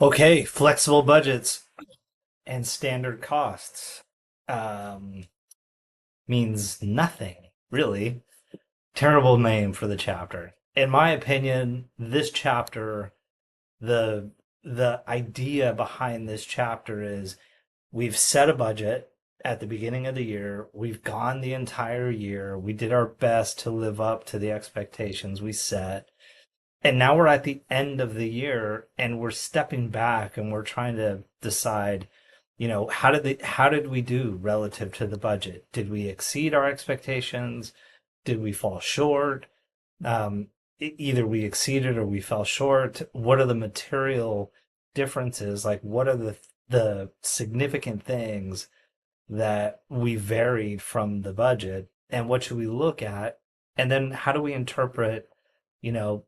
Okay, flexible budgets and standard costs um, means nothing, really. Terrible name for the chapter. In my opinion, this chapter, the the idea behind this chapter is we've set a budget at the beginning of the year. We've gone the entire year. We did our best to live up to the expectations we set. And now we're at the end of the year and we're stepping back and we're trying to decide, how did we do relative to the budget? Did we exceed our expectations? Did we fall short? Either we exceeded or we fell short. What are the material differences? Like, what are the significant things that we varied from the budget, and what should we look at? And then how do we interpret,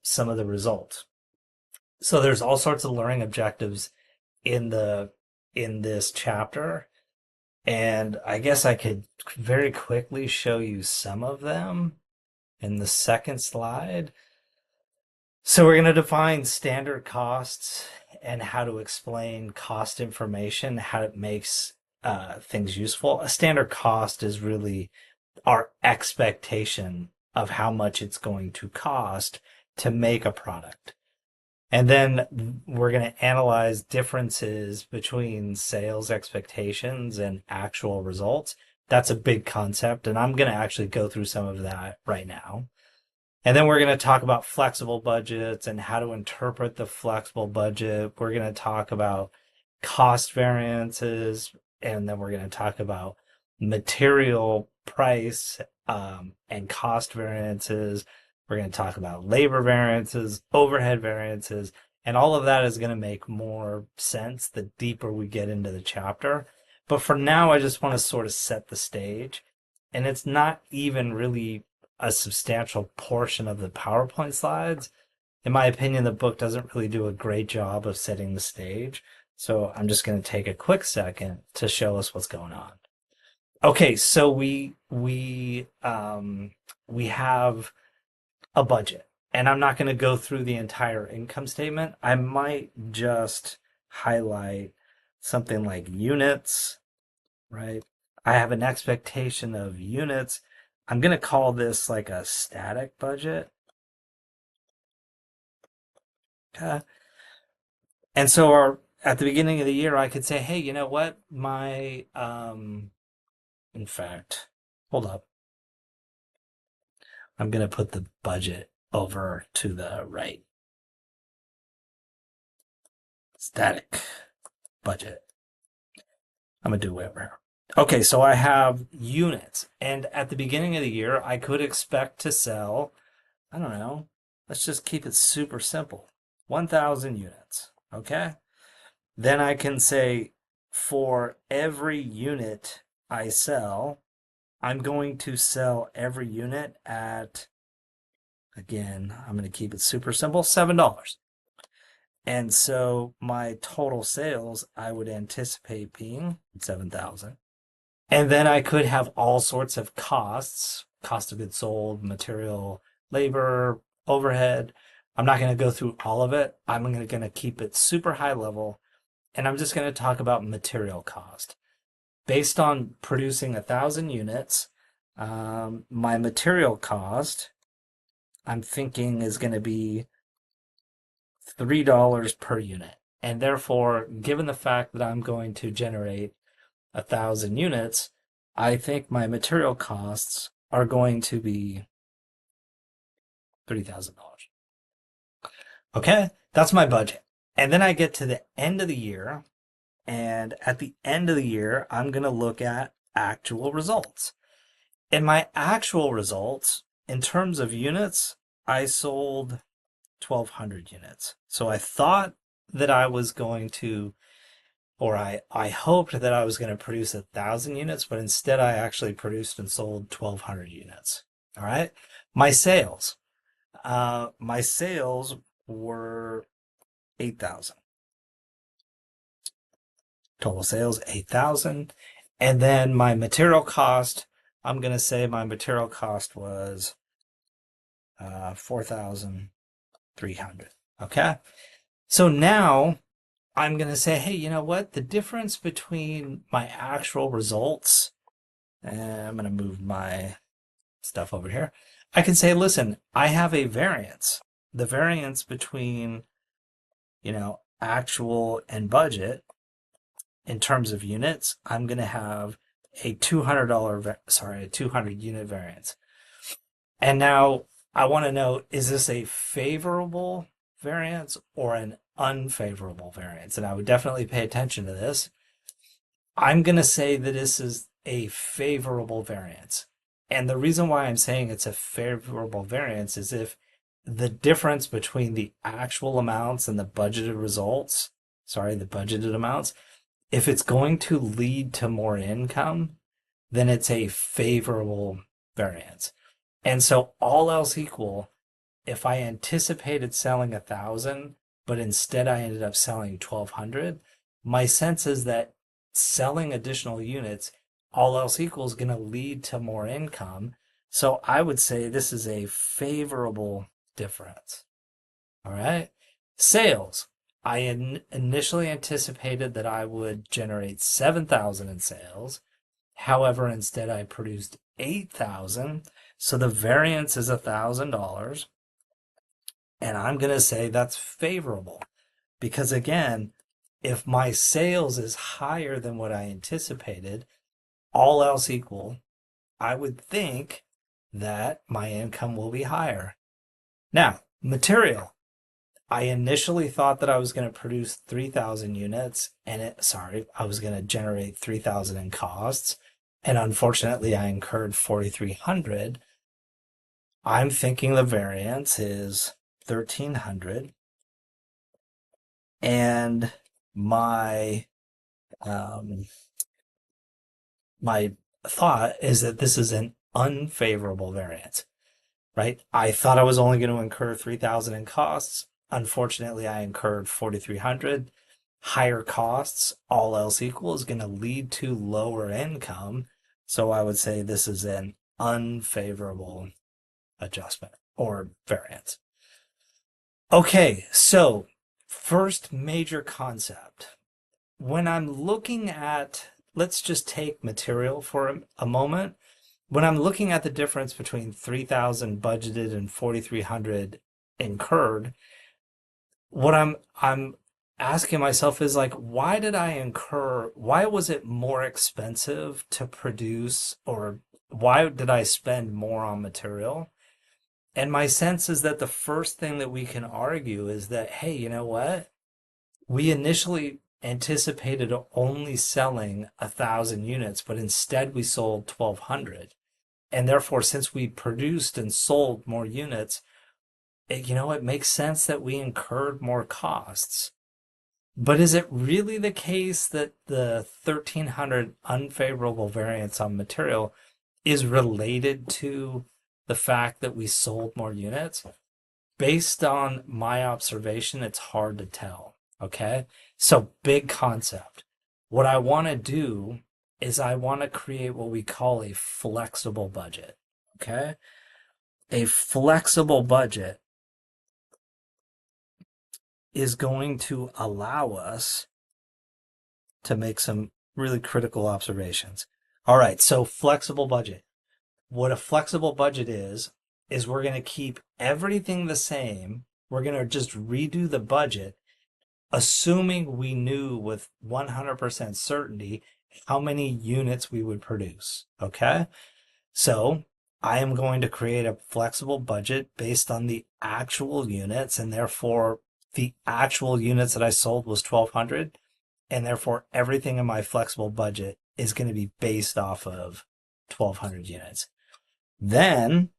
some of the results? So there's all sorts of learning objectives in the in this chapter, and I guess I could very quickly show you some of them in the second slide. So we're going to define standard costs and how to explain cost information, how it makes things useful. A standard cost is really our expectation of how much it's going to cost to make a product. And then we're going to analyze differences between sales expectations and actual results. That's a big concept, and I'm going to actually go through some of that right now. And then we're going to talk about flexible budgets and how to interpret the flexible budget. We're going to talk about cost variances, and then we're going to talk about material price and cost variances. We're going to talk about labor variances, overhead variances, and all of that is going to make more sense the deeper we get into the chapter. But for now, I just want to sort of set the stage. And it's not even really a substantial portion of the PowerPoint slides. In my opinion, the book doesn't really do a great job of setting the stage. So I'm just going to take a quick second to show us what's going on. Okay, so we have a budget, and I'm not going to go through the entire income statement. I might just highlight something like units, right? I have an expectation of units. I'm going to call this like a static budget. Okay. And so at the beginning of the year, I could say, hey, you know what? In fact, hold up. I'm going to put the budget over to the right. Static budget. I'm going to do whatever. Okay, so I have units. And at the beginning of the year, I could expect to sell, I don't know, let's just keep it super simple, 1,000 units. Okay? Then I can say for every unit I sell, I'm going to sell every unit at, again, I'm going to keep it super simple, $7. And so my total sales, I would anticipate being 7,000. And then I could have all sorts of costs, cost of goods sold, material, labor, overhead. I'm not going to go through all of it. I'm going to keep it super high level. And I'm just going to talk about material cost. Based on producing 1,000 units, my material cost, I'm thinking, is going to be $3 per unit. And therefore, given the fact that I'm going to generate 1,000 units, I think my material costs are going to be $3,000. Okay, that's my budget. And then I get to the end of the year, and at the end of the year, I'm going to look at actual results. And my actual results, in terms of units, I sold 1,200 units. So I thought that I was going to, or I hoped that I was going to produce 1,000 units, but instead I actually produced and sold 1,200 units. All right. My sales were 8,000. Total sales 8,000. And then my material cost, I'm going to say my material cost was 4,300. Okay. So now I'm going to say, hey, you know what? The difference between my actual results, and I'm going to move my stuff over here. I can say, listen, I have a variance. The variance between, actual and budget in terms of units, I'm going to have a a 200 unit variance. And now I want to know, is this a favorable variance or an unfavorable variance? And I would definitely pay attention to this. I'm going to say that this is a favorable variance. And the reason why I'm saying it's a favorable variance is if the difference between the actual amounts and the budgeted results, the budgeted amounts, if it's going to lead to more income, then it's a favorable variance. And so, all else equal, if I anticipated selling 1,000, but instead I ended up selling 1,200, my sense is that selling additional units, all else equal, is going to lead to more income. So I would say this is a favorable difference. All right. Sales. I initially anticipated that I would generate 7,000 in sales. However, instead I produced 8,000. So the variance is $1,000. And I'm going to say that's favorable because, again, if my sales is higher than what I anticipated, all else equal, I would think that my income will be higher. Now, material. I initially thought that I was going to produce 3,000 units I was going to generate 3,000 in costs. And unfortunately, I incurred 4,300. I'm thinking the variance is 1,300. And my um, my thought is that this is an unfavorable variance, right? I thought I was only going to incur 3,000 in costs. Unfortunately, I incurred 4,300. Higher costs, all else equal, is going to lead to lower income. So I would say this is an unfavorable adjustment or variance. Okay, so first major concept. When I'm looking at, let's just take material for a moment. When I'm looking at the difference between 3,000 budgeted and 4,300 incurred, what I'm asking myself is like, why was it more expensive to produce, or why did I spend more on material? And my sense is that the first thing that we can argue is that, hey, you know what? We initially anticipated only selling 1,000 units, but instead we sold 1,200. And therefore, since we produced and sold more units, it makes sense that we incurred more costs. But is it really the case that the 1,300 unfavorable variance on material is related to the fact that we sold more units? Based on my observation, it's hard to tell. Okay. So, big concept. What I want to do is I want to create what we call a flexible budget. Okay. A flexible budget is going to allow us to make some really critical observations. All right. So, flexible budget. What a flexible budget is we're going to keep everything the same. We're going to just redo the budget assuming we knew with 100% certainty how many units we would produce. Okay. So I am going to create a flexible budget based on the actual units, and therefore the actual units that I sold was 1,200. And therefore everything in my flexible budget is going to be based off of 1,200 units. Then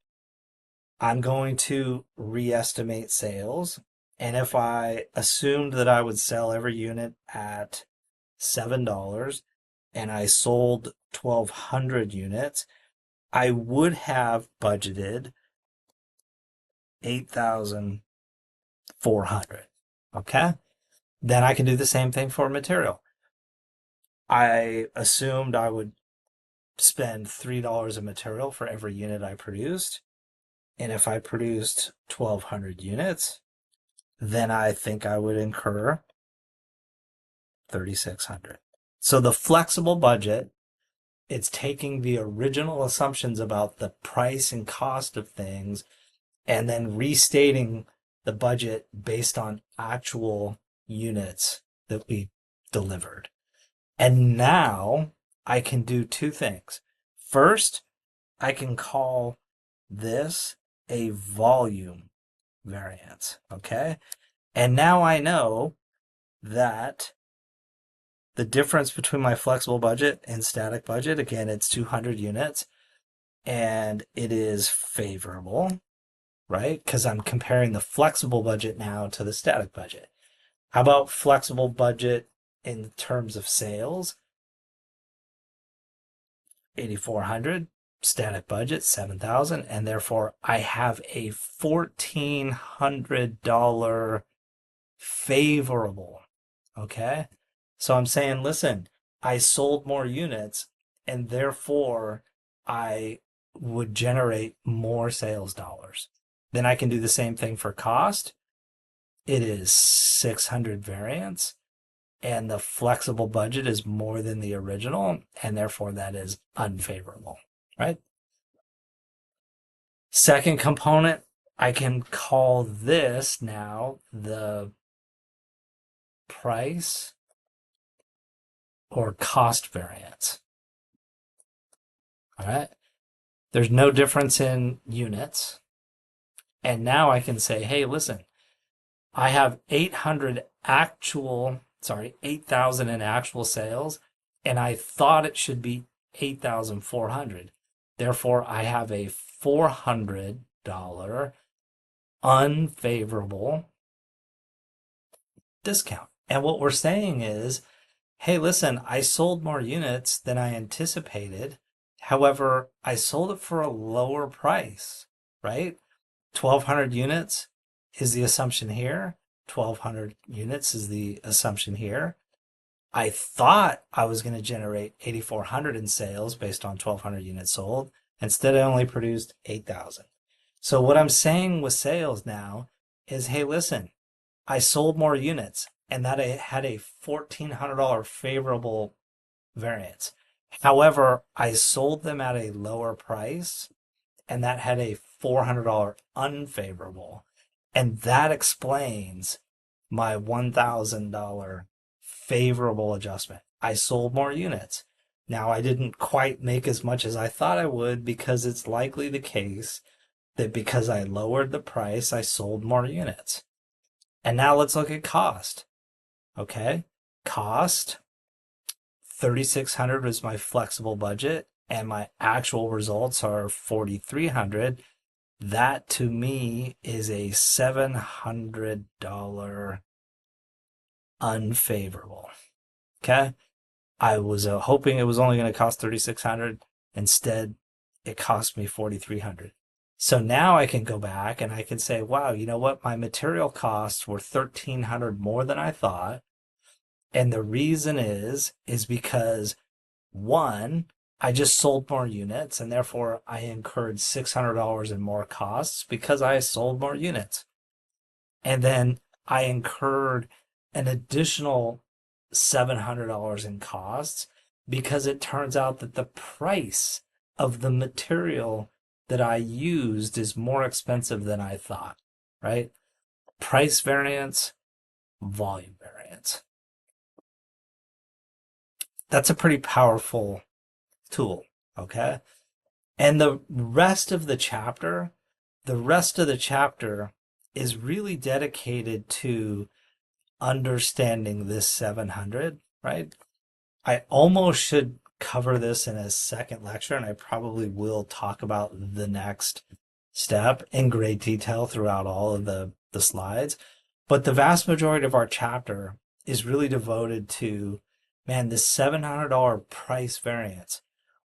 I'm going to re-estimate sales. And if I assumed that I would sell every unit at $7 and I sold 1,200 units, I would have budgeted 8,400. Okay. Then I can do the same thing for material. I assumed I would spend $3 of material for every unit I produced. And if I produced 1,200 units, then I think I would incur 3,600. So the flexible budget, it's taking the original assumptions about the price and cost of things and then restating the budget based on actual units that we delivered. And now I can do two things. First, I can call this a volume variance, okay? And now I know that the difference between my flexible budget and static budget, again, it's 200 units, and it is favorable, right? Because I'm comparing the flexible budget now to the static budget. How about flexible budget in terms of sales? 8,400, static budget 7,000, and therefore I have a $1,400 favorable. Okay, so I'm saying, listen, I sold more units, and therefore I would generate more sales dollars. Then I can do the same thing for cost. It is 600 variance, and the flexible budget is more than the original, and therefore that is unfavorable, right? Second component, I can call this now the price or cost variance. All right. There's no difference in units. And now I can say, hey, listen, I have 8,000 in actual sales, and I thought it should be 8,400. Therefore, I have a $400 unfavorable discount. And what we're saying is, hey, listen, I sold more units than I anticipated. However, I sold it for a lower price, right? 1,200 units is the assumption here. 1,200 units is the assumption here. I thought I was going to generate 8,400 in sales based on 1,200 units sold. Instead, I only produced 8,000. So what I'm saying with sales now is, hey, listen, I sold more units, and that I had a $1,400 favorable variance. However, I sold them at a lower price, and that had a $400 unfavorable. And that explains my $1,000 favorable adjustment. I sold more units. Now, I didn't quite make as much as I thought I would, because it's likely the case that because I lowered the price, I sold more units. And now let's look at cost. Okay, cost, 3,600 was my flexible budget, and my actual results are 4,300. That to me is a $700 unfavorable. Okay, I was hoping it was only going to cost 3,600. Instead, it cost me 4,300. So now I can go back and I can say, wow, you know what? My material costs were 1,300 more than I thought. And the reason is because, one, I just sold more units, and therefore I incurred $600 in more costs because I sold more units. And then I incurred an additional $700 in costs because it turns out that the price of the material that I used is more expensive than I thought, right? Price variance, volume variance. That's a pretty powerful tool, okay? And the rest of the chapter is really dedicated to understanding this 700, right? I almost should cover this in a second lecture, and I probably will talk about the next step in great detail throughout all of the slides. But the vast majority of our chapter is really devoted to, man, this $700 price variance.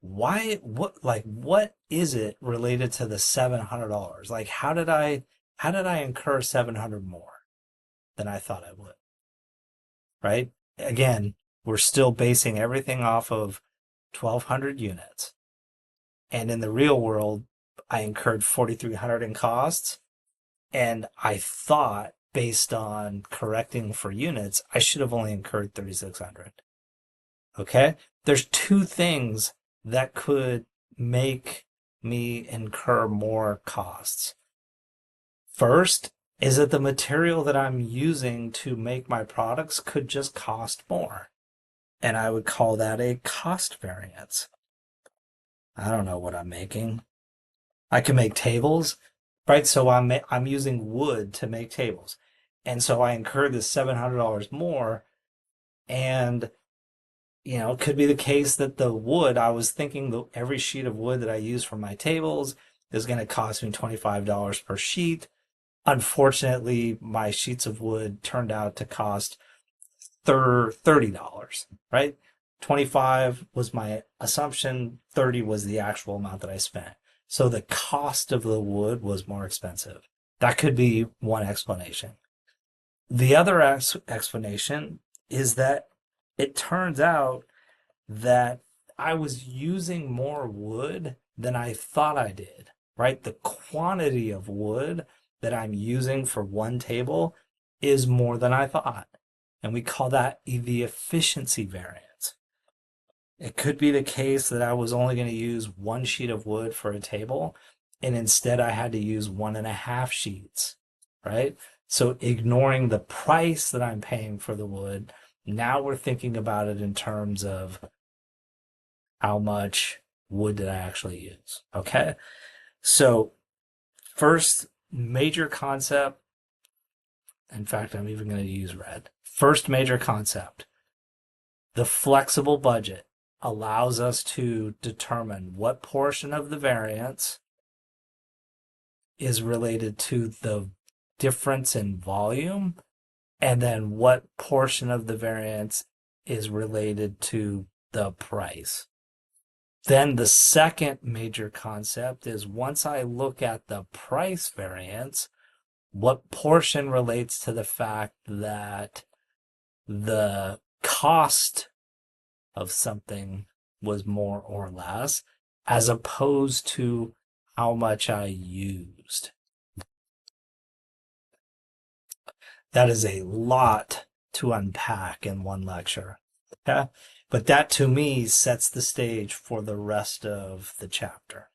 What is it related to the $700? Like, how did I incur 700 more than I thought I would? Right? Again, we're still basing everything off of 1,200 units. And in the real world, I incurred 4,300 in costs, and I thought based on correcting for units, I should have only incurred 3,600. Okay? There's two things that could make me incur more costs. First is that the material that I'm using to make my products could just cost more. And I would call that a cost variance. I don't know what I'm making. I can make tables, right? So I'm using wood to make tables. And so I incurred this $700 more, and it could be the case that the wood, I was thinking that every sheet of wood that I use for my tables is going to cost me $25 per sheet. Unfortunately, my sheets of wood turned out to cost $30, right? 25 was my assumption, 30 was the actual amount that I spent. So the cost of the wood was more expensive. That could be one explanation. The other explanation is that it turns out that I was using more wood than I thought I did, right? The quantity of wood that I'm using for one table is more than I thought. And we call that the efficiency variance. It could be the case that I was only going to use one sheet of wood for a table, and instead I had to use 1.5 sheets, right? So ignoring the price that I'm paying for the wood, now we're thinking about it in terms of how much wood did I actually use, okay? So first major concept, in fact, I'm even going to use red. First major concept, the flexible budget allows us to determine what portion of the variance is related to the difference in volume, and then what portion of the variance is related to the price. Then the second major concept is, once I look at the price variance, what portion relates to the fact that the cost of something was more or less, as opposed to how much I used. That is a lot to unpack in one lecture. Okay? But that to me sets the stage for the rest of the chapter.